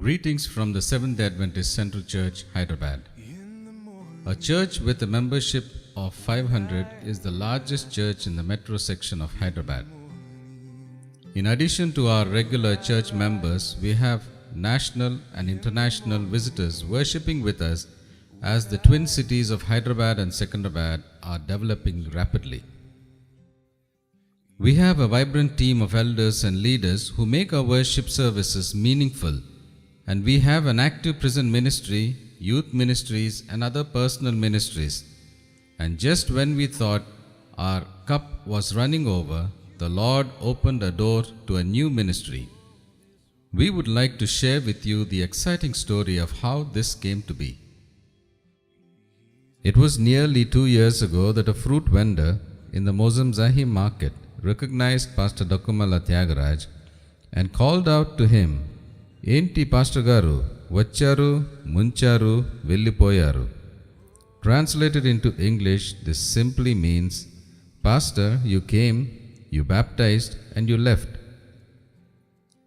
Greetings from the Seventh day Adventist Central Church, Hyderabad. A church with a membership of 500 is the largest church in the metro section of Hyderabad. In addition to our regular church members, we have national and international visitors worshipping with us as the twin cities of Hyderabad and Secunderabad are developing rapidly. We have a vibrant team of elders and leaders who make our worship services meaningful, and we have an active prison ministry, youth ministries, and other personal ministries. And just when we thought our cup was running over, the Lord opened a door to a new ministry. We would like to share with you the exciting story of how this came to be. It was nearly 2 years ago that a fruit vendor in the Mozamzahi market recognized Pastor Dakumala Tyagaraj and called out to him, "Enti Pastor Garu, vacharu, muncharu, vellipoyaru." Translated into English, this simply means, "Pastor, you came, you baptized, and you left."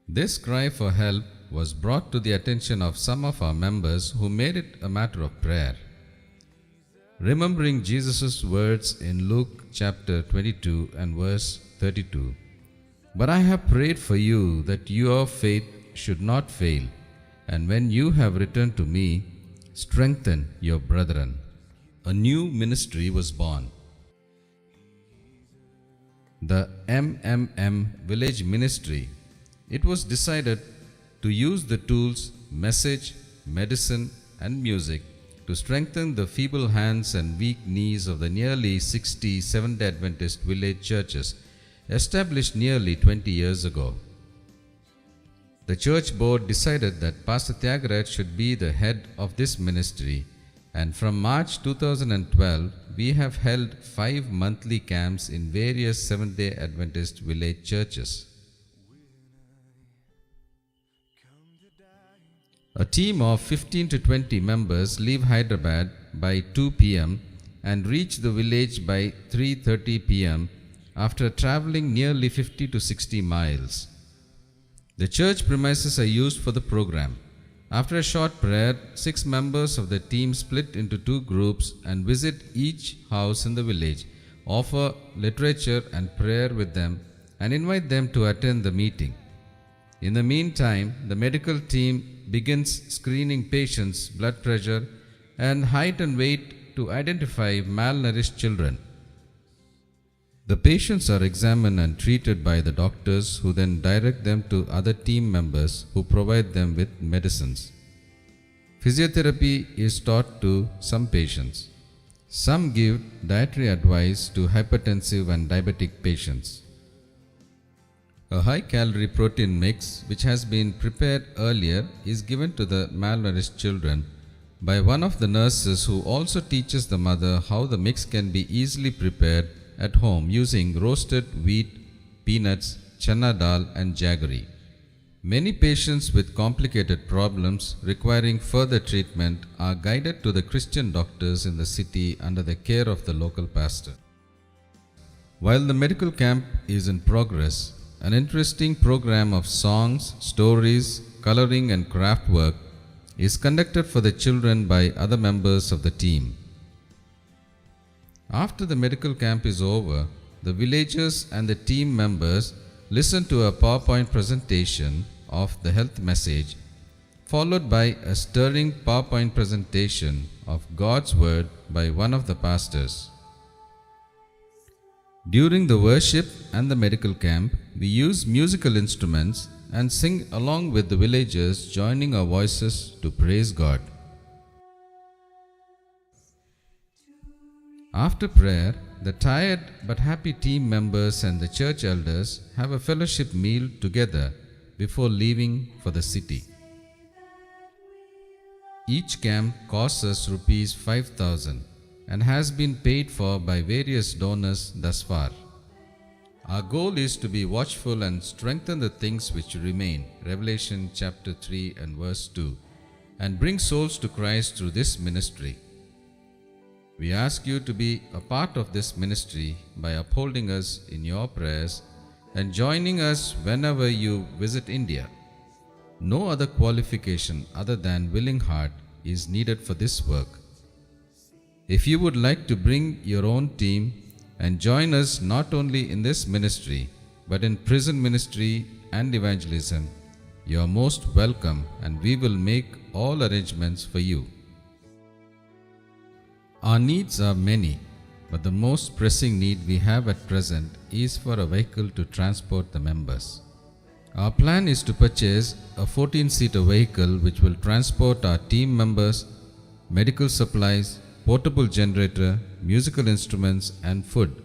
This cry for help was brought to the attention of some of our members who made it a matter of prayer. Remembering Jesus' words in Luke chapter 22 and verse 32, "But I have prayed for you that your faith should not fail, and when you have returned to me, strengthen your brethren." A new ministry was born. The MMM Village Ministry. It was decided to use the tools, message, medicine, and music to strengthen the feeble hands and weak knees of the nearly 60 Seventh-day Adventist village churches established nearly 20 years ago. The church board decided that Pastor Tyagaraj should be the head of this ministry, and from March 2012, we have held 5 monthly camps in various Seventh-day Adventist village churches. A team of 15 to 20 members leave Hyderabad by 2 p.m. and reach the village by 3:30 p.m. after traveling nearly 50 to 60 miles. The church premises are used for the program. After a short prayer, 6 members of the team split into 2 groups and visit each house in the village, offer literature and prayer with them, and invite them to attend the meeting. In the meantime, the medical team begins screening patients' blood pressure and height and weight to identify malnourished children. The patients are examined and treated by the doctors, who then direct them to other team members who provide them with medicines. Physiotherapy is taught to some patients. Some give dietary advice to hypertensive and diabetic patients. A high-calorie protein mix, which has been prepared earlier, is given to the malnourished children by one of the nurses, who also teaches the mother how the mix can be easily prepared at home using roasted wheat, peanuts, chana dal, and jaggery. Many patients with complicated problems requiring further treatment are guided to the Christian doctors in the city under the care of the local pastor. While the medical camp is in progress, an interesting program of songs, stories, coloring, and craft work is conducted for the children by other members of the team. After the medical camp is over, the villagers and the team members listen to a PowerPoint presentation of the health message, followed by a stirring PowerPoint presentation of God's Word by one of the pastors. During the worship and the medical camp, we use musical instruments and sing along with the villagers, joining our voices to praise God. After prayer, the tired but happy team members and the church elders have a fellowship meal together before leaving for the city. Each camp costs us rupees 5,000 and has been paid for by various donors thus far. Our goal is to be watchful and strengthen the things which remain, Revelation chapter 3 and verse 2, and bring souls to Christ through this ministry. We ask you to be a part of this ministry by upholding us in your prayers and joining us whenever you visit India. No other qualification other than willing heart is needed for this work. If you would like to bring your own team and join us not only in this ministry but in prison ministry and evangelism, you are most welcome and we will make all arrangements for you. Our needs are many, but the most pressing need we have at present is for a vehicle to transport the members. Our plan is to purchase a 14-seater vehicle which will transport our team members, medical supplies, portable generator, musical instruments and food.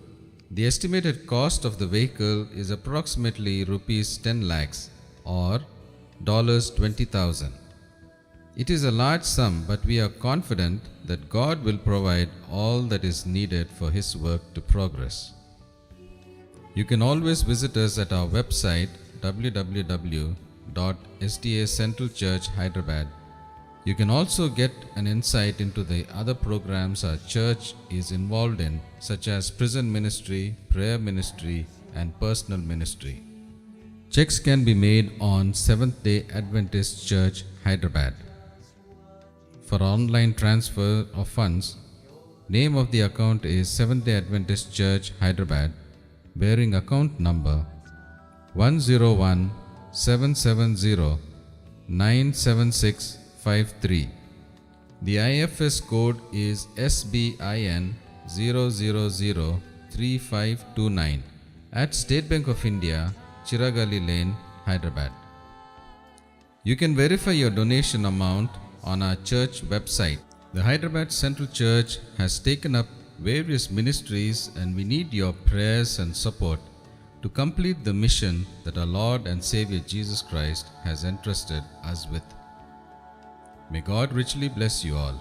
The estimated cost of the vehicle is approximately rupees 10 lakhs or $20,000. It is a large sum, but we are confident that God will provide all that is needed for His work to progress. You can always visit us at our website www.sdacentralchurch.hyderabad. You can also get an insight into the other programs our church is involved in, such as prison ministry, prayer ministry, and personal ministry. Checks can be made on Seventh-day Adventist Church, Hyderabad. For online transfer of funds, name of the account is Seventh-day Adventist Church, Hyderabad, bearing account number 101-770-97653. The IFS code is SBIN 0003529 at State Bank of India, Chiragali Lane, Hyderabad. You can verify your donation amount on our church website. The Hyderabad Central Church has taken up various ministries and we need your prayers and support to complete the mission that our Lord and Savior Jesus Christ has entrusted us with. May God richly bless you all.